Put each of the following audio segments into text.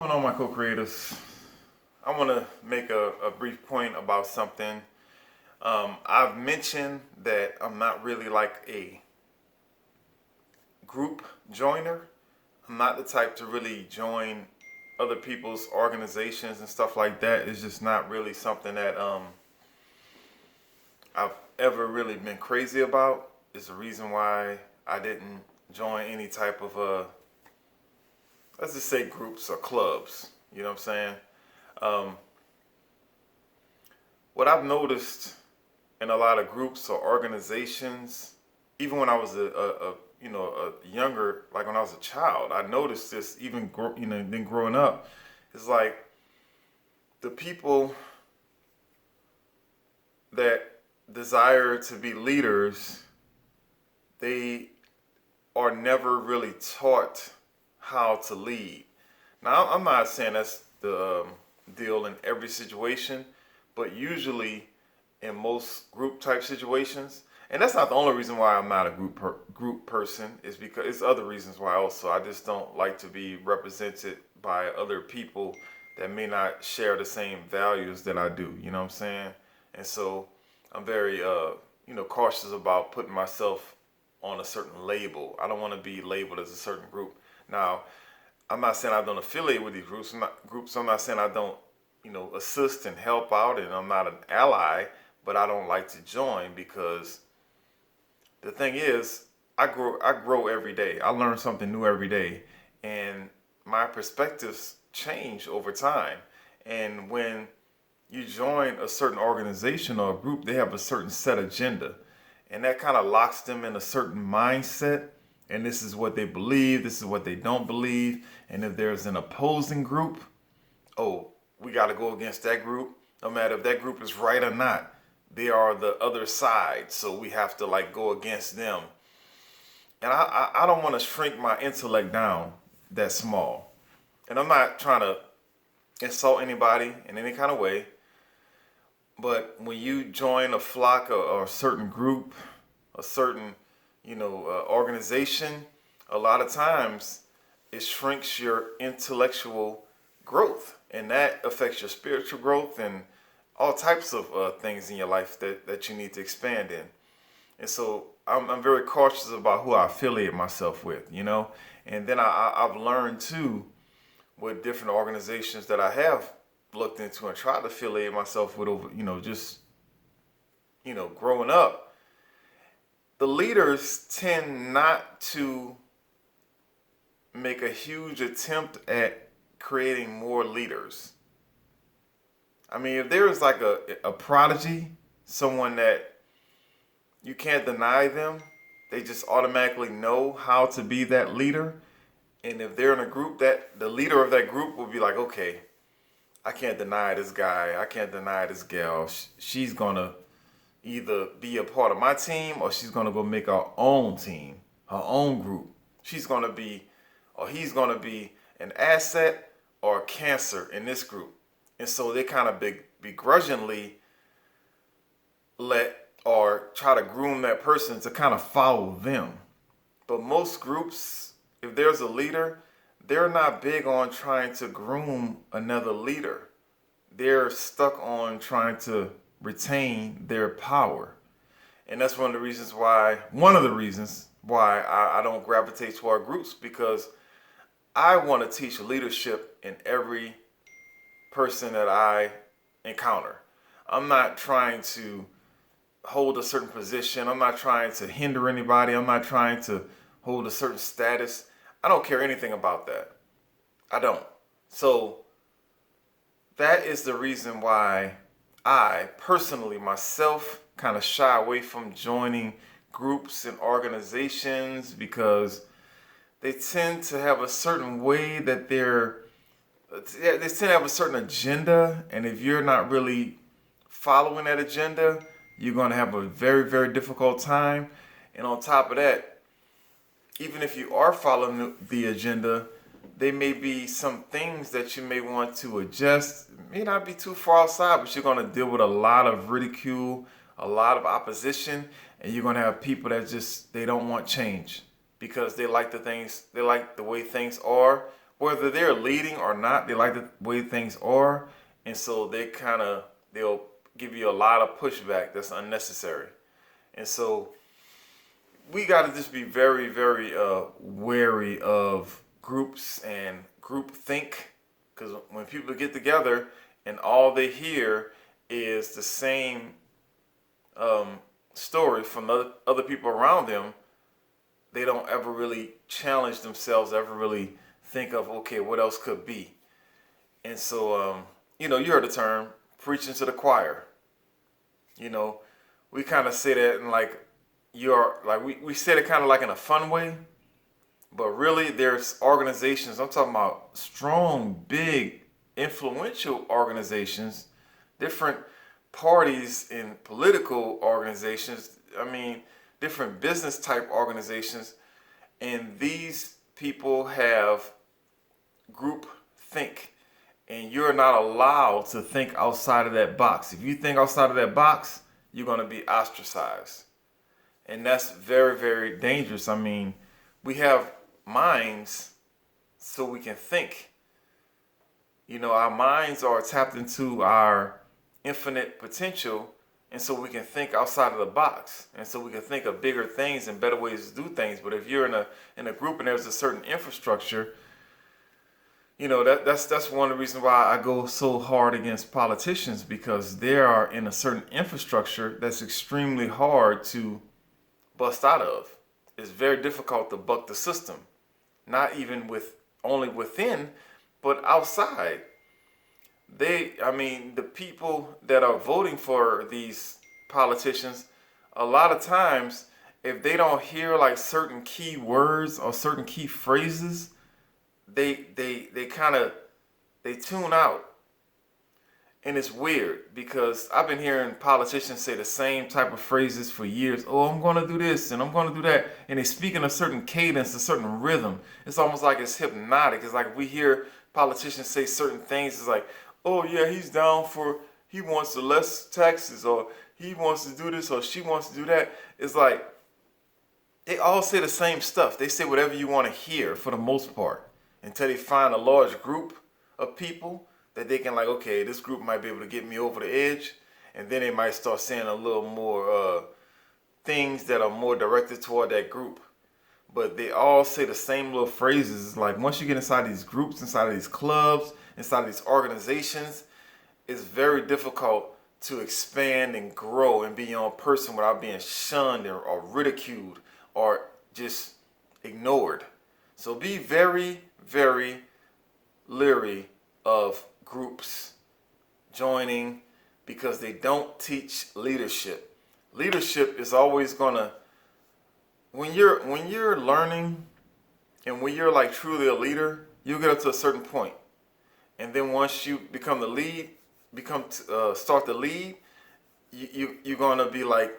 Going on, my co-creators? I want to make a brief point about something. I've mentioned that I'm not really like a group joiner. I'm not the type to really join other people's organizations and stuff like that. It's just not really something that I've ever really been crazy about. It's the reason why I didn't join any type of let's just say groups or clubs. You know what I'm saying? Um, what I've noticed in a lot of groups or organizations, even when I was a younger, like when I was a child, I noticed this even then growing up. It's like the people that desire to be leaders, they are never really taught how to lead. Now, I'm not saying that's the deal in every situation, but usually in most group type situations, and that's not the only reason why I'm not a group person, is because it's other reasons why also. I just don't like to be represented by other people that may not share the same values that I do. You know what I'm saying? And so I'm very cautious about putting myself on a certain label. I don't want to be labeled as a certain group. Now, I'm not saying I don't affiliate with these groups. I'm not saying I don't, assist and help out, and I'm not an ally, but I don't like to join because the thing is, I grow every day. I learn something new every day, and my perspectives change over time. And when you join a certain organization or a group, they have a certain set agenda, and that kind of locks them in a certain mindset. And this is what they believe, this is what they don't believe. And if there's an opposing group, oh, we got to go against that group. No matter if that group is right or not, they are the other side. So we have to like go against them. And I don't want to shrink my intellect down that small. And I'm not trying to insult anybody in any kind of way. But when you join a flock or a certain group, a certain, organization, a lot of times it shrinks your intellectual growth, and that affects your spiritual growth and all types of things in your life that you need to expand in. And so I'm very cautious about who I affiliate myself with, and then I've learned too with different organizations that I have looked into and tried to affiliate myself with over, just, growing up. The leaders tend not to make a huge attempt at creating more leaders. I mean, if there is like a prodigy, someone that you can't deny them, they just automatically know how to be that leader. And if they're in a group, that the leader of that group will be like, okay, I can't deny this guy, I can't deny this gal. She's gonna either be a part of my team or she's gonna go make her own team, her own group. She's gonna be, or he's gonna be an asset or a cancer in this group. And so they kind of begrudgingly let or try to groom that person to kind of follow them. But most groups, if there's a leader, they're not big on trying to groom another leader. They're stuck on trying to retain their power. And that's one of the reasons why I don't gravitate toward groups, because I want to teach leadership in every person that I encounter. I'm not trying to hold a certain position. I'm not trying to hinder anybody. I'm not trying to hold a certain status. I don't care anything about that. I don't. So that is the reason why I personally myself kind of shy away from joining groups and organizations, because they tend to have a certain way that they tend to have a certain agenda, and if you're not really following that agenda, you're going to have a very, very difficult time. And on top of that, even if you are following the agenda, there may be some things that you may want to adjust. It may not be too far outside, but you're going to deal with a lot of ridicule, a lot of opposition, and you're going to have people that just, they don't want change because they like the way things are, whether they're leading or not, they like the way things are, and so they'll give you a lot of pushback that's unnecessary. And so we got to just be very, very wary of groups and group think, because when people get together and all they hear is the same story from other people around them, they don't ever really challenge themselves, ever really think of, okay, what else could be. And so, you heard the term preaching to the choir. You know, we kind of say that in we say it kind of like in a fun way, but really there's organizations, I'm talking about strong, big, influential organizations, different parties in political organizations, different business type organizations, and these people have group think, and you're not allowed to think outside of that box. If you think outside of that box, you're going to be ostracized, and that's very, very dangerous. We have minds so we can think. Our minds are tapped into our infinite potential, and so we can think outside of the box, and so we can think of bigger things and better ways to do things. But if you're in a group and there's a certain infrastructure, that's one of the reasons why I go so hard against politicians, because they are in a certain infrastructure that's extremely hard to bust out of. It's very difficult to buck the system, not even only within, but outside. The people that are voting for these politicians, a lot of times, if they don't hear like certain key words or certain key phrases, they tune out. And it's weird, because I've been hearing politicians say the same type of phrases for years. Oh, I'm going to do this and I'm going to do that. And they speak in a certain cadence, a certain rhythm. It's almost like it's hypnotic. It's like we hear politicians say certain things. It's like, oh yeah, he wants the less taxes, or he wants to do this, or she wants to do that. It's like they all say the same stuff. They say whatever you want to hear for the most part, until they find a large group of people that they can, like, okay, this group might be able to get me over the edge, and then they might start saying a little more things that are more directed toward that group. But they all say the same little phrases. It's like once you get inside these groups, inside of these clubs, inside of these organizations, it's very difficult to expand and grow and be your own person without being shunned or ridiculed or just ignored. So be very, very leery of groups joining, because they don't teach leadership. Leadership is always gonna, when you're learning and when you're like truly a leader, you get up to a certain point, and then once you become the lead, start to lead, you're gonna be like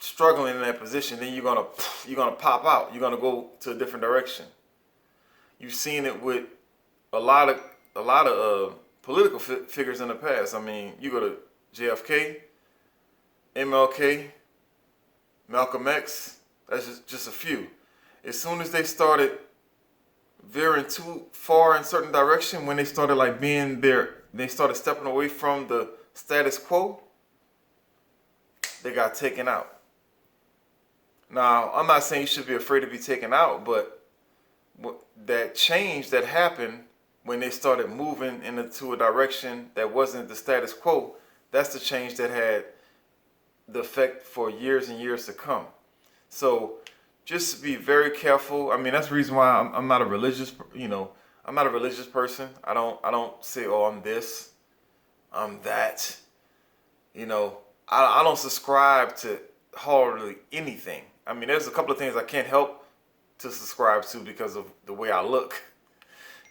struggling in that position. Then you're gonna pop out. You're gonna go to a different direction. You've seen it with a lot of political figures in the past. You go to JFK, MLK, Malcolm X. That's just a few. As soon as they started veering too far in certain direction, when they started like being there, they started stepping away from the status quo, they got taken out. Now, I'm not saying you should be afraid to be taken out, but that change that happened when they started moving into a direction that wasn't the status quo, that's the change that had the effect for years and years to come. So just be very careful. That's the reason why I'm not a religious, I'm not a religious person. I don't say, oh, I'm this, I'm that. I don't subscribe to hardly anything. There's a couple of things I can't help to subscribe to because of the way I look.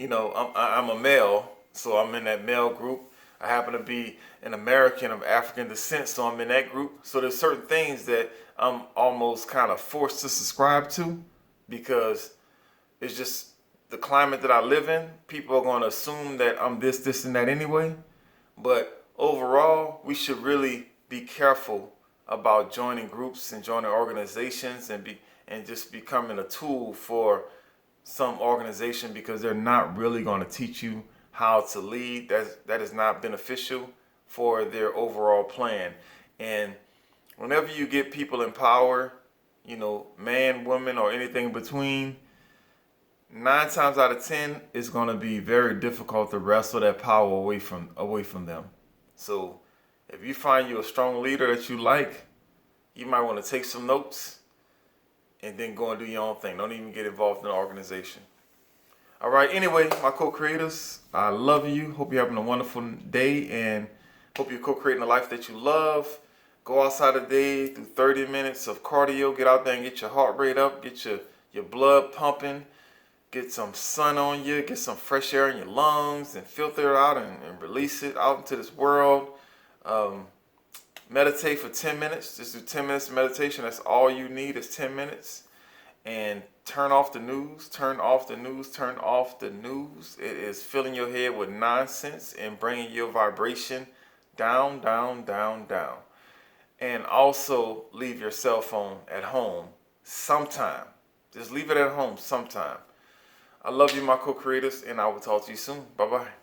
I'm a male, so I'm in that male group. I happen to be an American of African descent, so I'm in that group. So there's certain things that I'm almost kind of forced to subscribe to, because it's just the climate that I live in. People are going to assume that I'm this, and that anyway. But overall, we should really be careful about joining groups and joining organizations and just becoming a tool for some organization because they're not really going to teach you how to lead. That is not beneficial for their overall plan. And whenever you get people in power, man, woman, or anything in between, 9 times out of 10, it's going to be very difficult to wrestle that power away from them. So if you find you a strong leader that you like, you might want to take some notes and then go and do your own thing. Don't even get involved in the organization. All right. Anyway, my co-creators, I love you. Hope you're having a wonderful day and hope you're co-creating a life that you love. Go outside today, do 30 minutes of cardio. Get out there and get your heart rate up. Get your blood pumping. Get some sun on you. Get some fresh air in your lungs and filter it out and release it out into this world. Meditate for 10 minutes. Just do 10 minutes of meditation. That's all you need is 10 minutes. And turn off the news. Turn off the news. Turn off the news. It is filling your head with nonsense and bringing your vibration down, down, down, down. And also leave your cell phone at home sometime. Just leave it at home sometime. I love you, my co-creators, and I will talk to you soon. Bye-bye.